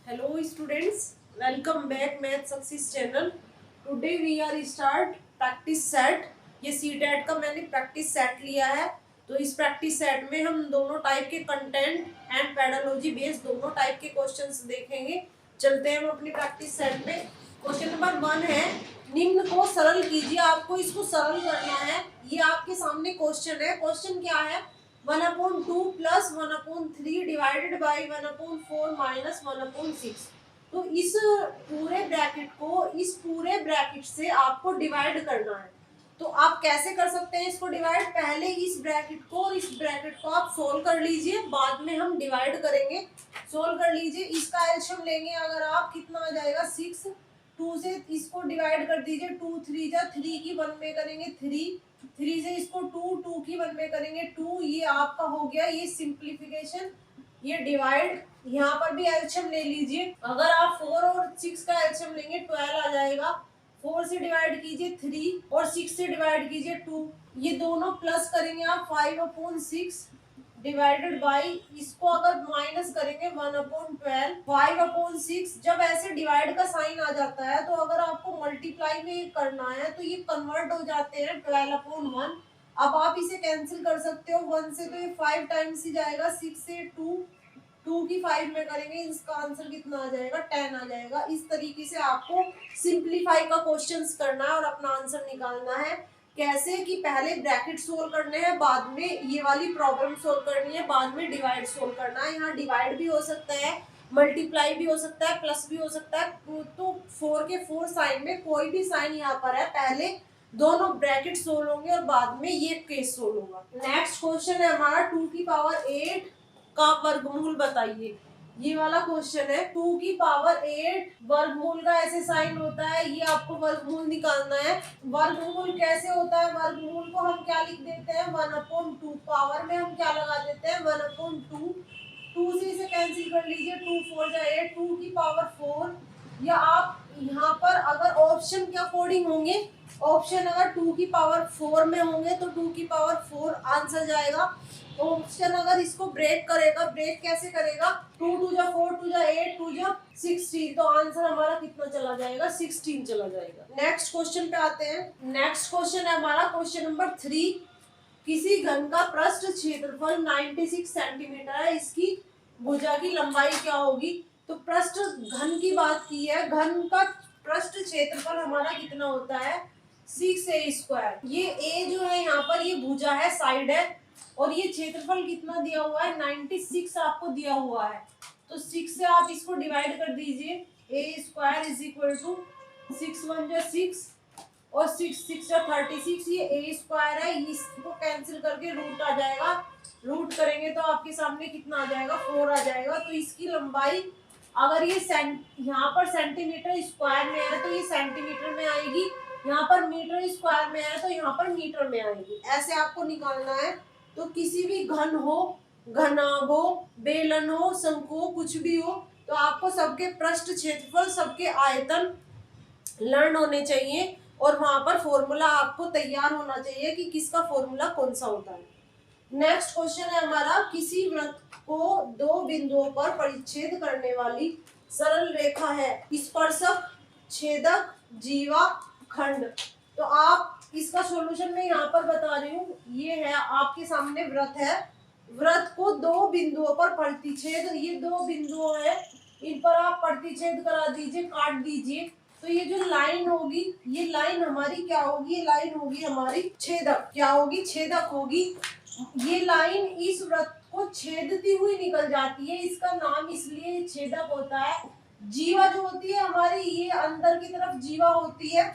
Hello students, welcome back Math Success channel. Today we are start practice set. ये CTET का मैंने practice set लिया है। तो इस प्रैक्टिस सेट में हम दोनों टाइप के कंटेंट एंड पेडोलॉजी बेस्ड दोनों टाइप के क्वेश्चंस देखेंगे। चलते हैं हम अपनी प्रैक्टिस सेट में। क्वेश्चन नंबर 1 है, निम्न को सरल कीजिए। आपको इसको सरल करना है। ये आपके सामने क्वेश्चन है। क्वेश्चन क्या है? 1/2 प्लस 1/3 डिवाइडेड बाई 1/4 माइनस 1/6। तो इस पूरे ब्रैकेट को इस पूरे ब्रैकेट से आपको डिवाइड करना है। तो आप कैसे कर सकते हैं इसको डिवाइड? पहले इस ब्रैकेट को और इस ब्रैकेट को आप सोल्व कर लीजिए, बाद में हम डिवाइड करेंगे। सोल्व कर लीजिए। इसका एलसीएम लेंगे अगर आप, कितना आ जाएगा 6। 2 से इसको डिवाइड कर दीजिए। 2 3 जा 3 की 1 में करेंगे 3। 3 से इसको 2 की 1 में करेंगे 2। ये आपका हो गया ये सिंप्लीफिकेशन, ये डिवाइड। यहाँ पर भी एलसीएम ले लीजिए। अगर आप 4 और 6 का एलसीएम लेंगे 12 आ जाएगा। 4 से डिवाइड कीजिए 3 और 6 से डिवाइड कीजिए 2। ये दोनों प्लस करेंगे आप 5/6 डिवाइडेड बाई, इसको अगर माइनस करेंगे 1/12। 5/6 जब ऐसे डिवाइड का साइन आ जाता है तो अगर आपको मल्टीप्लाई में करना है तो ये कन्वर्ट हो जाते हैं 12/1। अब आप इसे कैंसिल कर सकते हो 1 से, तो ये 5 टाइम्स ही जाएगा। 6 से 2 की 5 में करेंगे, इसका आंसर कितना आ जाएगा 10 आ जाएगा। इस तरीके से आपको सिंप्लीफाई का क्वेश्चंस करना है और अपना आंसर निकालना है। कैसे कि पहले ब्रैकेट सोल्व करने हैं, बाद में ये वाली प्रॉब्लम सोल्व करनी है, बाद में डिवाइड सोल्व करना है। यहाँ डिवाइड भी हो सकता है, मल्टीप्लाई भी हो सकता है, प्लस भी हो सकता है। तो 4 के 4 साइन में कोई भी साइन यहाँ पर है, पहले दोनों ब्रैकेट सोल्व होंगे और बाद में ये केस सोल्व होगा। नेक्स्ट क्वेश्चन है हमारा 2 की पावर 8 का वर्गमूल बताइए। ये वाला क्वेश्चन है। 2 की पावर 8 वर्गमूल का ऐसे साइन होता है, ये आपको वर्गमूल निकालना है। वर्गमूल कैसे होता है? वर्गमूल को हम क्या लिख देते हैं 1/2। पावर में हम क्या लगा देते हैं 1/2। 2 से इसे कैंसिल कर लीजिए। 2 4 जा 8, 2 की पावर 4। या आप यहाँ पर अगर ऑप्शन के अकॉर्डिंग होंगे, ऑप्शन अगर 2 की पावर 4 में होंगे तो 2 की पावर 4 आंसर जाएगा। ऑप्शन अगर इसको ब्रेक करेगा, ब्रेक कैसे करेगा? 2 2 जा 4, 2 जा 8, 2 जा 16। तो आंसर हमारा कितना चला जाएगा 16 चला जाएगा। नेक्स्ट क्वेश्चन पे आते हैं। नेक्स्ट क्वेश्चन है हमारा क्वेश्चन नंबर 3। किसी घन का पृष्ठ क्षेत्रफल 96 सेंटीमीटर है, इसकी भुजा की लंबाई क्या होगी? तो पृष्ठ घन की बात की है। घन का पृष्ठ क्षेत्रफल हमारा कितना होता है 6a²। ये a जो है यहाँ पर ये भुजा है, साइड है, और ये क्षेत्रफल कितना दिया हुआ है 96 आपको दिया हुआ है। तो 6 से आप इसको डिवाइड कर दीजिए। a² = 6 1 जा 6 और 6 6 जा 36। ये a² है, इसको कैंसिल करके रूट आ जाएगा। रूट करेंगे तो आपके सामने कितना आ जाएगा 4 आ जाएगा। तो इसकी लंबाई अगर ये यहाँ पर सेंटीमीटर स्क्वायर में है तो ये सेंटीमीटर में आएगी, यहाँ पर मीटर स्क्वायर में है तो यहाँ पर मीटर में आएगी। ऐसे आपको निकालना है। तो किसी भी घन हो, घनाभ हो, बेलन हो, शंकु हो, कुछ भी हो, तो आपको सबके पृष्ठ क्षेत्रफल, सबके आयतन लर्न होने चाहिए और वहां पर फॉर्मूला आपको तैयार होना चाहिए कि किसका फॉर्मूला कौन सा होता है। नेक्स्ट क्वेश्चन है हमारा, किसी वृत्त को 2 बिंदुओं पर परिच्छेद करने वाली सरल रेखा है, स्पर्शक, छेदक, जीवा, खंड। तो आप इसका सॉल्यूशन मैं यहाँ पर बता रही हूँ। ये है आपके सामने वृत्त है। वृत्त को 2 बिंदुओं पर प्रतिच्छेद, ये 2 बिंदु है, इन पर आप प्रतिच्छेद करा दीजिए, काट दीजिए। तो ये जो लाइन होगी, ये लाइन हमारी क्या होगी? ये लाइन होगी हमारी छेदक। क्या होगी? छेदक होगी। ये लाइन इस वृत्त को छेदती हुई निकल जाती है, इसका नाम इसलिए छेदक होता है। जीवा जो होती है हमारी, ये अंदर की तरफ जीवा होती है।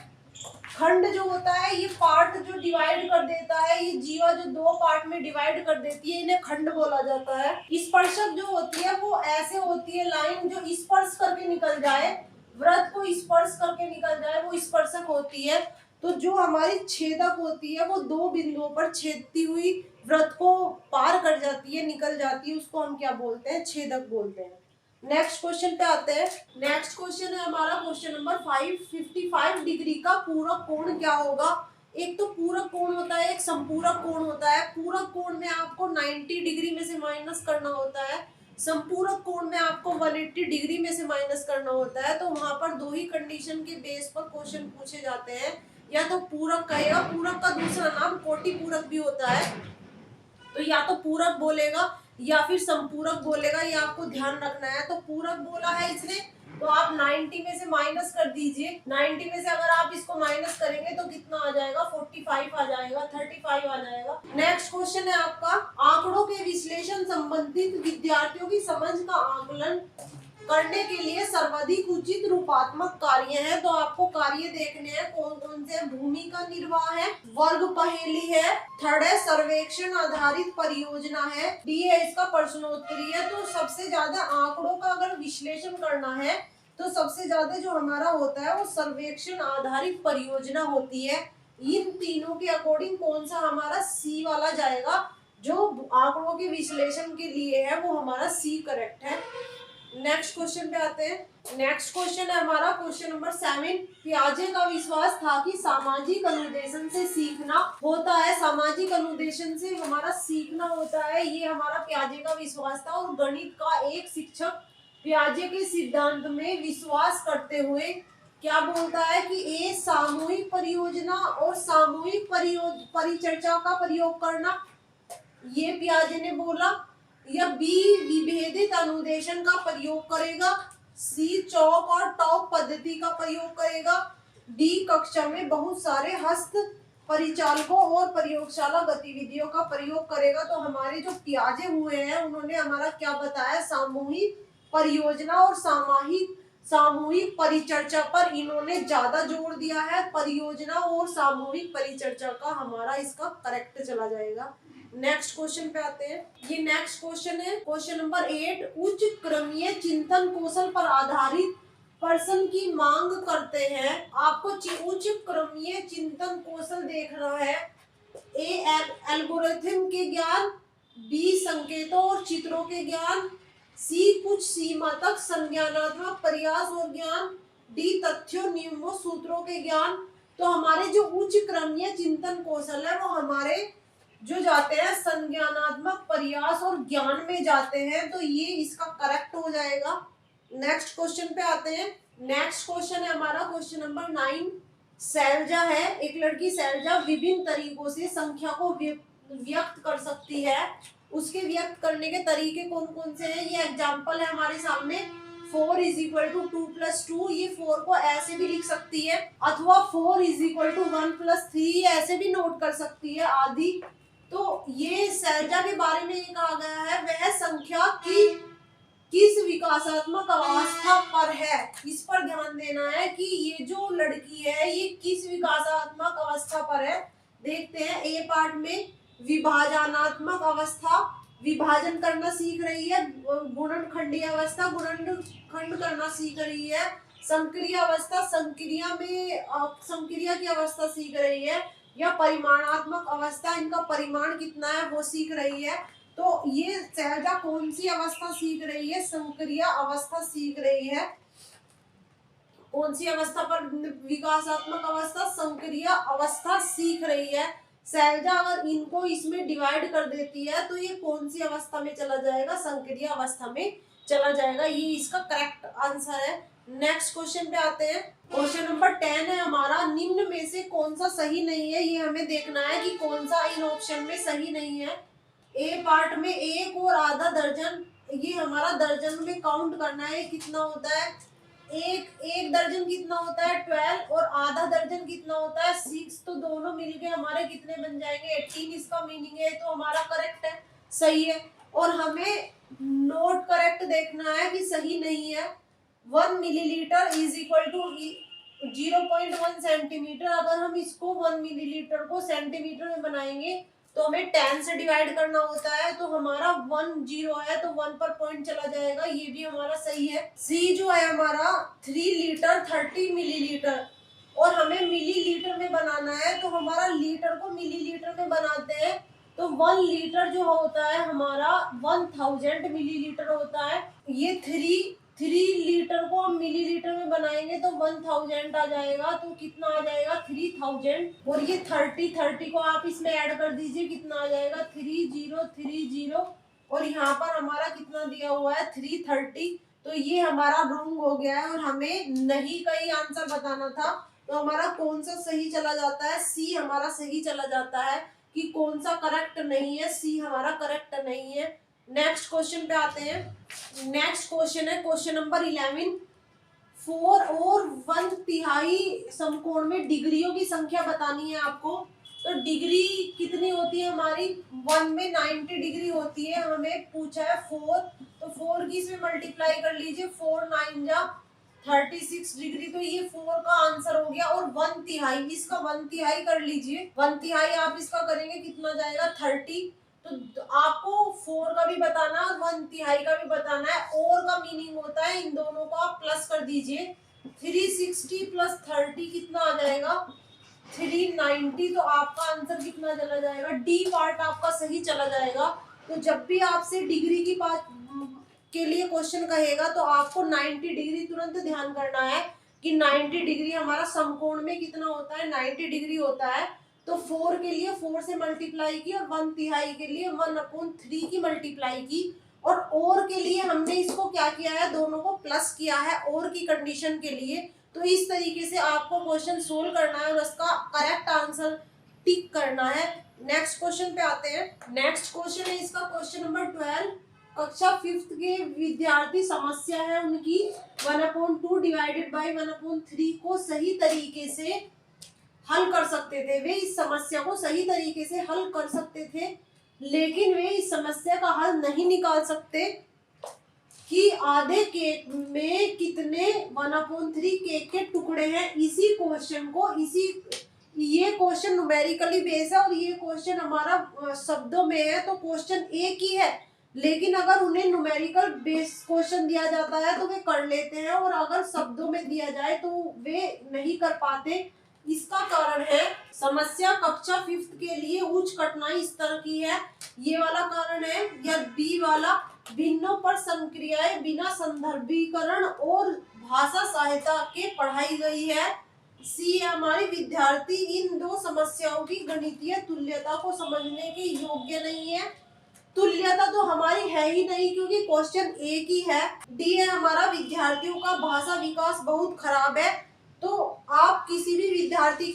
खंड जो होता है ये पार्ट जो डिवाइड कर देता है, ये जीवा जो 2 पार्ट में डिवाइड कर देती है, इन्हें खंड बोला जाता है। स्पर्शक जो होती है वो ऐसे होती है, लाइन जो स्पर्श करके निकल जाए, वृत्त को स्पर्श करके निकल जाए, वो स्पर्शक होती है। तो जो हमारी छेदक होती है वो 2 बिंदुओं पर छेदती हुई वृत्त को पार कर जाती है, निकल जाती है, उसको हम क्या बोलते हैं? छेदक बोलते हैं। नेक्स्ट क्वेश्चन पे आते हैं। नेक्स्ट क्वेश्चन है हमारा क्वेश्चन नंबर 5। 55 डिग्री का पूरक कोण क्या होगा? एक तो पूरक कोण होता है, एक संपूरक कोण होता है। पूरक कोण में आपको 90 डिग्री में से माइनस करना होता है। संपूरक कोण में आपको 180 डिग्री में से माइनस करना होता है, तो वहां पर दो ही कंडीशन के बेस पर क्वेश्चन पूछे जाते हैं। या तो पूरक कहेगा, पूरक का दूसरा नाम कोटि पूरक भी होता है, तो या तो पूरक बोलेगा या फिर संपूरक बोलेगा, ये आपको ध्यान रखना है। तो पूरक बोला है इसने, तो आप 90 में से माइनस कर दीजिए। 90 में से अगर आप इसको माइनस करेंगे तो कितना आ जाएगा, 45 आ जाएगा, 35 आ जाएगा। नेक्स्ट क्वेश्चन है आपका, आंकड़ों के विश्लेषण संबंधित विद्यार्थियों की समझ का आकलन करने के लिए सर्वाधिक उचित रूपात्मक कार्य है। तो आपको कार्य देखने हैं कौन कौन से। भूमिका निर्वाह है, वर्ग पहेली है, थर्ड है सर्वेक्षण आधारित परियोजना है, डी है इसका प्रश्नोत्तरी है। तो सबसे ज्यादा आंकड़ों का अगर विश्लेषण करना है तो सबसे ज्यादा जो हमारा होता है वो सर्वेक्षण आधारित परियोजना होती है। इन तीनों के अकॉर्डिंग कौन सा हमारा सी वाला जाएगा, जो आंकड़ों के विश्लेषण के लिए है वो हमारा सी करेक्ट है। नेक्स्ट क्वेश्चन पे आते हैं। नेक्स्ट क्वेश्चन है हमारा क्वेश्चन नंबर 7। पियाजे का विश्वास था कि सामाजिक अनुदेशन से सीखना होता है। सामाजिक अनुदेशन से हमारा सीखना होता है, ये हमारा पियाजे का विश्वास था। और गणित का एक शिक्षक पियाजे के सिद्धांत में विश्वास करते हुए क्या बोलता है कि ए सामूहिक परियोजना और सामूहिक परिचर्चा का प्रयोग करना, ये पियाजे ने बोला। या बी विभेदित अनुदेशन का प्रयोग करेगा, सी चौक और टॉप पद्धति का प्रयोग करेगा, डी कक्षा में बहुत सारे हस्त परिचालकों और प्रयोगशाला गतिविधियों का प्रयोग करेगा। तो हमारे जो पियाजे हुए हैं उन्होंने हमारा क्या बताया, सामूहिक परियोजना और सामूहिक परिचर्चा पर इन्होंने ज्यादा जोर दिया है। परियोजना और सामूहिक परिचर्चा का हमारा इसका करेक्ट चला जाएगा। नेक्स्ट क्वेश्चन पे आते हैं। ये नेक्स्ट क्वेश्चन है क्वेश्चन नंबर 8। उच्च क्रमीय चिंतन कौशल पर आधारित प्रश्न की मांग करते हैं। आपको उच्च क्रमीय चिंतन कौशल देखना है। ए एल्गोरिथम के ज्ञान, बी संकेतों और चित्रों के ज्ञान, सी कुछ सीमा तक संज्ञानात्मक प्रयास और ज्ञान, डी तथ्यों नियमों सूत्रों के ज्ञान। तो हमारे जो उच्च क्रमीय चिंतन कौशल है वो हमारे जो जाते हैं संज्ञानात्मक प्रयास और ज्ञान में जाते हैं, तो ये इसका करेक्ट हो जाएगा। नेक्स्ट क्वेश्चन पे आते हैं। नेक्स्ट क्वेश्चन है हमारा क्वेश्चन नंबर 9। शैलजा है, एक लड़की शैलजा विभिन्न तरीकों से संख्या को व्यक्त कर सकती है। उसके व्यक्त करने के तरीके कौन कौन से हैं, ये एग्जाम्पल है हमारे सामने। 4 = 2 + 2, ये 4 को ऐसे भी लिख सकती है, अथवा 4 = 1 + 3 ऐसे भी नोट कर सकती है आदि। तो ये शैलजा के बारे में ये कहा गया है, वह संख्या की किस विकासात्मक अवस्था पर है। इस पर ध्यान देना है कि ये जो लड़की है ये किस विकासात्मक अवस्था पर है। देखते हैं ए पार्ट में, विभाजनात्मक अवस्था, विभाजन करना सीख रही है। गुणनखंडीय अवस्था, गुणनखंड करना सीख रही है। संक्रिया अवस्था, संक्रिया की अवस्था सीख रही है। या परिमाणात्मक अवस्था, इनका परिमाण कितना है वो सीख रही है। तो ये शैलजा कौन सी अवस्था सीख रही है, संक्रिय अवस्था सीख रही है। कौन सी अवस्था पर, विकासात्मक अवस्था, संक्रिय अवस्था सीख रही है शैलजा। अगर इनको इसमें डिवाइड कर देती है तो ये कौन सी अवस्था में चला जाएगा, संक्रिय अवस्था में चला जाएगा। ये इसका करेक्ट आंसर है। नेक्स्ट क्वेश्चन पे आते हैं। क्वेश्चन नंबर 10 है हमारा, निम्न में से कौन सा सही नहीं है, ये हमें देखना है कि कौन सा इन ऑप्शन में सही नहीं है। ए पार्ट में 1 और आधा दर्जन, ये हमारा दर्जन में काउंट करना है कितना होता है। एक दर्जन कितना होता है, 12, और आधा दर्जन कितना होता है, 6। तो दोनों मिलके हमारे कितने बन जाएंगे, 18 इसका मीनिंग है। तो हमारा करेक्ट है, सही है। और हमें नोट करेक्ट देखना है कि सही नहीं है। 1 मिलीलीटर = 0.1 सेंटीमीटर। अगर हम इसको 1 मिलीलीटर को सेंटीमीटर में बनाएंगे तो हमें 10 से डिवाइड करना होता है। तो हमारा 1 0 है तो 1 पर पॉइंट चला जाएगा, ये भी हमारा सही है। सी जो है हमारा 3 लीटर 30 मिलीलीटर, और हमें मिलीलीटर में बनाना है। तो हमारा लीटर को मिलीलीटर में बनाते हैं तो 1 लीटर जो होता है हमारा 1000 मिलीलीटर होता है। ये 3 लीटर को हम मिलीलीटर में बनाएंगे तो 1000 आ जाएगा। तो कितना आ जाएगा, 3000। और ये 30 को आप इसमें ऐड कर दीजिए, कितना आ जाएगा, 3030 और यहाँ पर हमारा कितना दिया हुआ है 330, तो ये हमारा रॉन्ग हो गया है और हमें नहीं का ही आंसर बताना था। तो हमारा कौन सा सही चला जाता है, सी हमारा सही चला जाता है। कि कौन सा करेक्ट नहीं है, सी हमारा करेक्ट नहीं है। नेक्स्ट क्वेश्चन पे आते हैं। नेक्स्ट क्वेश्चन है क्वेश्चन नंबर 11। 4 और 1/3 समकोण में डिग्रियों की संख्या बतानी है आपको। तो डिग्री कितनी होती है हमारी, 1 में 90 डिग्री होती है। हमें पूछा है 4, तो 4 की इसमें मल्टीप्लाई कर लीजिए, 4 9 जा 36 डिग्री, तो ये 4 का आंसर हो गया। और 1/3, इसका 1/3 कर लीजिए, 1/3 आप इसका करेंगे कितना जाएगा 30। तो आपको 4 का भी बताना है और 1/3 का भी बताना है। और का मीनिंग होता है इन दोनों को आप प्लस कर दीजिए, 360 प्लस 30 कितना आ जाएगा 390। तो आपका आंसर कितना चला जाएगा, डी पार्ट आपका सही चला जाएगा। तो जब भी आपसे डिग्री की बात के लिए क्वेश्चन कहेगा तो आपको 90 डिग्री तुरंत ध्यान करना है कि 90 डिग्री हमारा समकोण में कितना होता है, 90 डिग्री होता है। तो 4 के लिए 4 से मल्टीप्लाई की और 1/3 के लिए 1/3 की मल्टीप्लाई की। और के लिए हमने इसको क्या किया है, दोनों को प्लस किया है और की कंडीशन के लिए। तो इस तरीके से आपको क्वेश्चन सोल्व करना है और उसका करेक्ट आंसर टिक करना है। नेक्स्ट क्वेश्चन पे आते हैं। नेक्स्ट क्वेश्चन है इसका क्वेश्चन नंबर 12। कक्षा 5th के विद्यार्थी समस्या है उनकी 1/2 डिवाइडेड बाई 1/3 को सही तरीके से हल कर सकते थे। वे इस समस्या को सही तरीके से हल कर सकते थे, लेकिन वे इस समस्या का हल नहीं निकाल सकते कि आधे केक में कितने 1/3 केक के टुकड़े हैं। इसी क्वेश्चन को ये क्वेश्चन न्यूमेरिकली बेस है और ये क्वेश्चन हमारा शब्दों में है, तो क्वेश्चन एक ही है। लेकिन अगर उन्हें न्यूमेरिकल बेस क्वेश्चन दिया जाता है तो वे कर लेते हैं, और अगर शब्दों में दिया जाए तो वे नहीं कर पाते। इसका कारण है समस्या कक्षा 5th के लिए उच्च कठिनाई स्तर की है, ये वाला कारण है। या बी वाला, भिन्नों पर संक्रियाएं बिना संदर्भीकरण और भाषा सहायता के पढ़ाई गई है। सी हमारे विद्यार्थी इन दो समस्याओं की गणितीय तुल्यता को समझने के योग्य नहीं है। तुल्यता तो हमारी है ही नहीं क्योंकि क्वेश्चन एक ही है। डी है हमारा विद्यार्थियों का भाषा विकास बहुत खराब है। तो आप किसी भी विद्यार्थी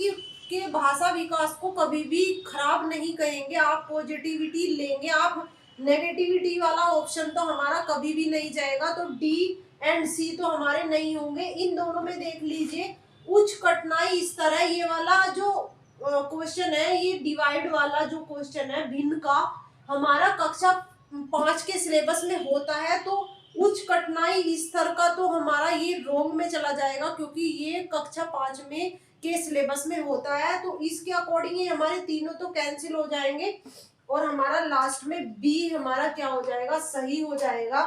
के भाषा विकास को कभी भी खराब नहीं कहेंगे, आप पॉजिटिविटी लेंगे। आप नेगेटिविटी वाला ऑप्शन तो हमारा कभी भी नहीं जाएगा। तो डी एंड सी तो हमारे नहीं होंगे। इन दोनों में देख लीजिए, उच्च कठिनाई स्तर है ये वाला जो क्वेश्चन है, ये डिवाइड वाला जो क्वेश्चन है भिन्न का हमारा कक्षा 5 के सिलेबस में होता है। तो उच्च कठिनाई स्तर का तो हमारा ये रोंग में चला जाएगा क्योंकि ये कक्षा 5 में के सिलेबस में होता है। तो इसके अकॉर्डिंग ही हमारे तीनों तो कैंसिल हो जाएंगे और हमारा लास्ट में बी हमारा क्या हो जाएगा, सही हो जाएगा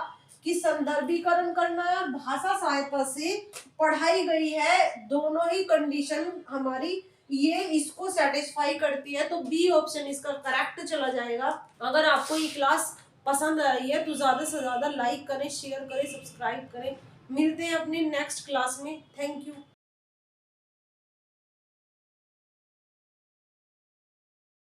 कि संदर्भीकरण करना है और भाषा सहायता से पढ़ाई गई है, दोनों ही कंडीशन हमारी ये इसको सेटिस्फाई करती है। तो बी ऑप्शन इसका करेक्ट चला जाएगा। अगर आपको ये क्लास पसंद आई है तो ज़्यादा से ज़्यादा लाइक करें, शेयर करें, सब्सक्राइब करें। मिलते हैं अपनी नेक्स्ट क्लास में। Thank you.